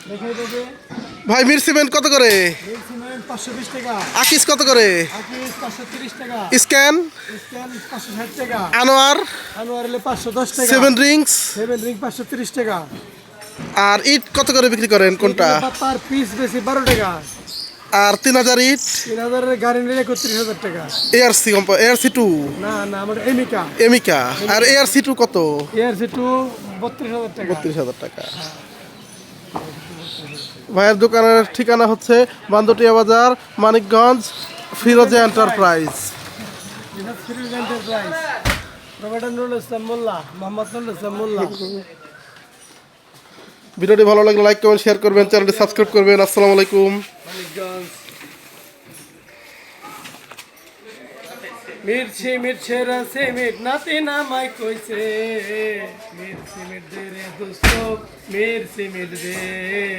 দেখাই দেবে। ভাই মির সিমেন্ট কত করে? মিল সিমেন্ট 520 টাকা, আকিস কত করে? আকিস 530 টাকা, স্ক্যান স্ক্যান 560 টাকা, আনোয়ার আনোয়ার হলে 510 টাকা, সেভেন রিংস। 7 রিং 530 টাকা। আর ইট কত করে বিক্রি করেন কোনটা? পার পিস বেশি 12 টাকা। আর 3000 ইট 3000 এর গাড়ি নিলে 31,000 টাকা। এআরসি টু না না, আমার এমিকা। এমিকা। আর এআরসি টু কত? এআরসি 2 32,000 টাকা। 32,000 টাকা। ভাইয়ের দোকানের ঠিকানা হচ্ছে বান্দটিয়া বাজার, মানিকগঞ্জ, ফিরোজা এন্টারপ্রাইজ। এটা ফিরোজ এন্টারপ্রাইজ। প্রোভাইডার নুরুল ইসলাম মোল্লা, মোহাম্মদ নুরুল ইসলাম মোল্লা। ভিডিওটি ভালো লাগলে লাইক কমেন্ট শেয়ার করবেন, চ্যানেলটি সাবস্ক্রাইব করবেন। আসসালামু আলাইকুম। মানিকগঞ্জ। মির্চি মির্চেরা সিমেন্ট নাতি নামাই কইছে, মির্চি মির্চে রে দোস্ত, মির্চি মির্চে।